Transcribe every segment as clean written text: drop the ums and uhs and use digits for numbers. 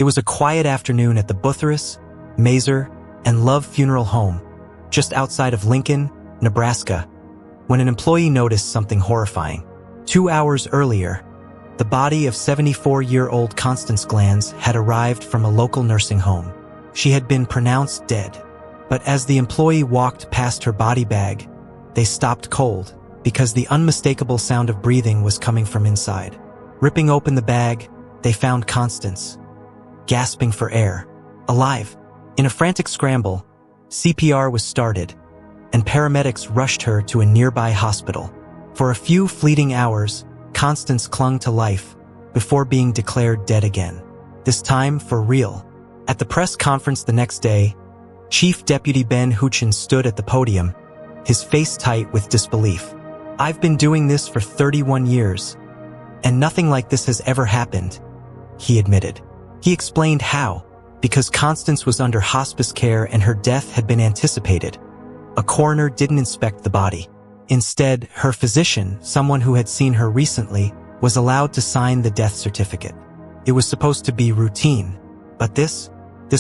It was a quiet afternoon at the Butheris, Mazer, and Love Funeral Home, just outside of Lincoln, Nebraska, when an employee noticed something horrifying. 2 hours earlier, the body of 74-year-old Constance Glanz had arrived from a local nursing home. She had been pronounced dead, but as the employee walked past her body bag, they stopped cold because the unmistakable sound of breathing was coming from inside. Ripping open the bag, they found Constance, gasping for air, alive. In a frantic scramble, CPR was started, and paramedics rushed her to a nearby hospital. For a few fleeting hours, Constance clung to life before being declared dead again. This time for real. At the press conference the next day, Chief Deputy Ben Huchin stood at the podium, his face tight with disbelief. "I've been doing this for 31 years, and nothing like this has ever happened," he admitted. He explained how, because Constance was under hospice care and her death had been anticipated. A coroner didn't inspect the body. Instead, her physician, someone who had seen her recently, was allowed to sign the death certificate. It was supposed to be routine, but this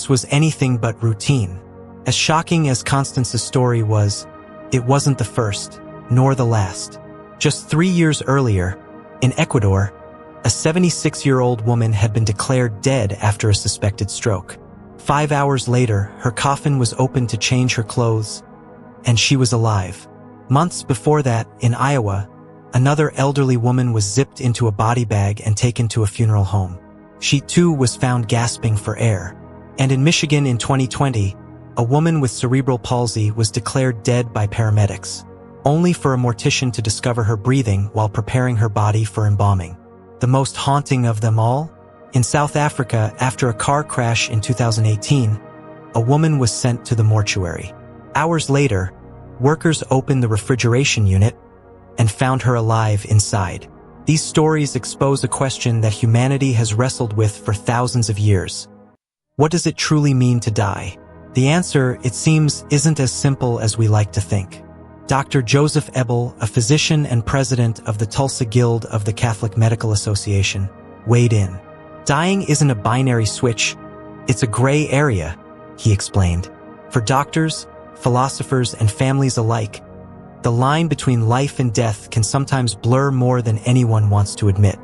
was anything but routine. As shocking as Constance's story was, it wasn't the first, nor the last. Just 3 years earlier, in Ecuador, a 76-year-old woman had been declared dead after a suspected stroke. 5 hours later, her coffin was opened to change her clothes, and she was alive. Months before that, in Iowa, another elderly woman was zipped into a body bag and taken to a funeral home. She too was found gasping for air. And in Michigan in 2020, a woman with cerebral palsy was declared dead by paramedics, only for a mortician to discover her breathing while preparing her body for embalming. The most haunting of them all? In South Africa, after a car crash in 2018, a woman was sent to the mortuary. Hours later, workers opened the refrigeration unit and found her alive inside. These stories expose a question that humanity has wrestled with for thousands of years. What does it truly mean to die? The answer, it seems, isn't as simple as we like to think. Dr. Joseph Ebel, a physician and president of the Tulsa Guild of the Catholic Medical Association, weighed in. "Dying isn't a binary switch, it's a gray area," he explained. For doctors, philosophers, and families alike, the line between life and death can sometimes blur more than anyone wants to admit.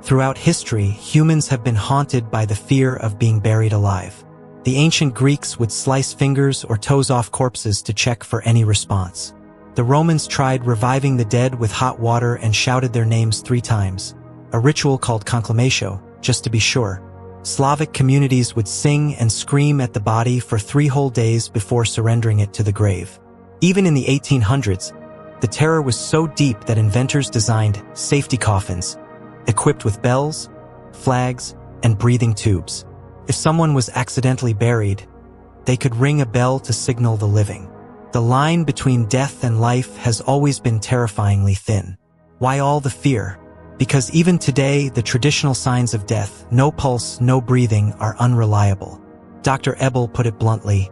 Throughout history, humans have been haunted by the fear of being buried alive. The ancient Greeks would slice fingers or toes off corpses to check for any response. The Romans tried reviving the dead with hot water and shouted their names 3 times, a ritual called conclamatio, just to be sure. Slavic communities would sing and scream at the body for 3 whole days before surrendering it to the grave. Even in the 1800s, the terror was so deep that inventors designed safety coffins, equipped with bells, flags, and breathing tubes. If someone was accidentally buried, they could ring a bell to signal the living. The line between death and life has always been terrifyingly thin. Why all the fear? Because even today, the traditional signs of death, no pulse, no breathing, are unreliable. Dr. Ebel put it bluntly,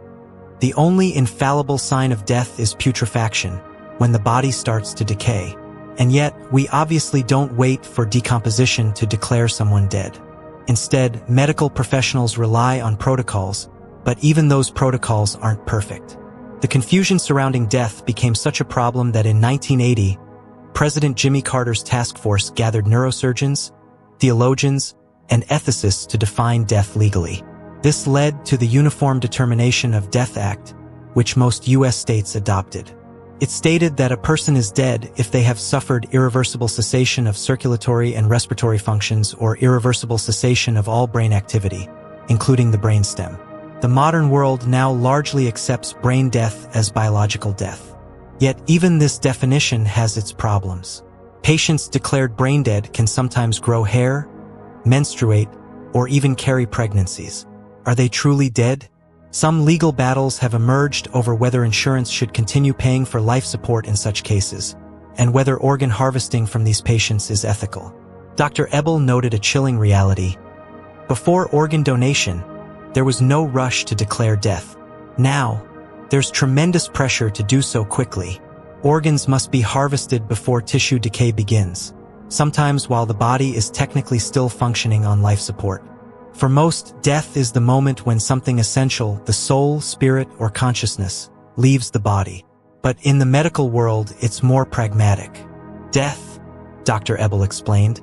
"The only infallible sign of death is putrefaction, when the body starts to decay. And yet, we obviously don't wait for decomposition to declare someone dead. Instead, medical professionals rely on protocols, but even those protocols aren't perfect." The confusion surrounding death became such a problem that in 1980, President Jimmy Carter's task force gathered neurosurgeons, theologians, and ethicists to define death legally. This led to the Uniform Determination of Death Act, which most U.S. states adopted. It stated that a person is dead if they have suffered irreversible cessation of circulatory and respiratory functions or irreversible cessation of all brain activity, including the brainstem. The modern world now largely accepts brain death as biological death. Yet even this definition has its problems. Patients declared brain dead can sometimes grow hair, menstruate, or even carry pregnancies. Are they truly dead? Some legal battles have emerged over whether insurance should continue paying for life support in such cases, and whether organ harvesting from these patients is ethical. Dr. Ebel noted a chilling reality. Before organ donation, there was no rush to declare death. Now, there's tremendous pressure to do so quickly. Organs must be harvested before tissue decay begins, sometimes while the body is technically still functioning on life support. For most, death is the moment when something essential, the soul, spirit, or consciousness, leaves the body. But in the medical world, it's more pragmatic. Death, Dr. Ebel explained,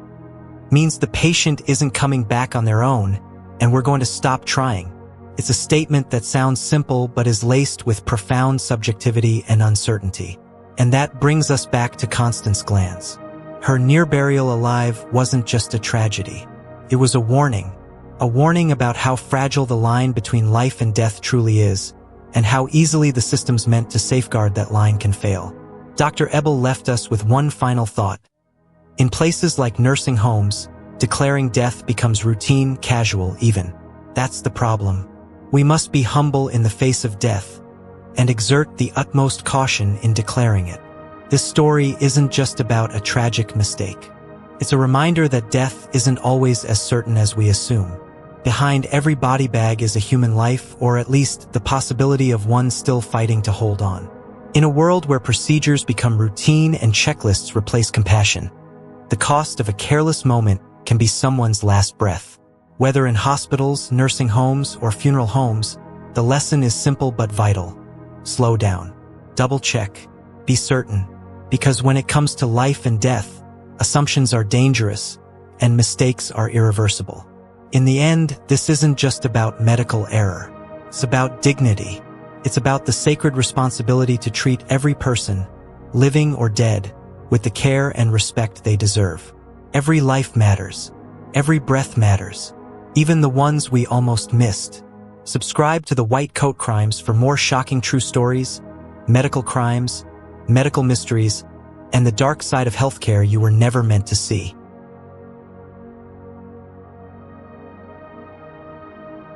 means the patient isn't coming back on their own, and we're going to stop trying. It's a statement that sounds simple but is laced with profound subjectivity and uncertainty. And that brings us back to Constance Glanz. Her near burial alive wasn't just a tragedy. It was a warning about how fragile the line between life and death truly is, and how easily the systems meant to safeguard that line can fail. Dr. Ebel left us with one final thought. In places like nursing homes, declaring death becomes routine, casual even. That's the problem. We must be humble in the face of death and exert the utmost caution in declaring it. This story isn't just about a tragic mistake. It's a reminder that death isn't always as certain as we assume. Behind every body bag is a human life, or at least the possibility of one still fighting to hold on. In a world where procedures become routine and checklists replace compassion, the cost of a careless moment can be someone's last breath. Whether in hospitals, nursing homes, or funeral homes, the lesson is simple but vital. Slow down. Double check. Be certain. Because when it comes to life and death, assumptions are dangerous and mistakes are irreversible. In the end, this isn't just about medical error. It's about dignity. It's about the sacred responsibility to treat every person, living or dead, with the care and respect they deserve. Every life matters. Every breath matters. Even the ones we almost missed. Subscribe to the White Coat Crimes for more shocking true stories, medical crimes, medical mysteries, and the dark side of healthcare you were never meant to see.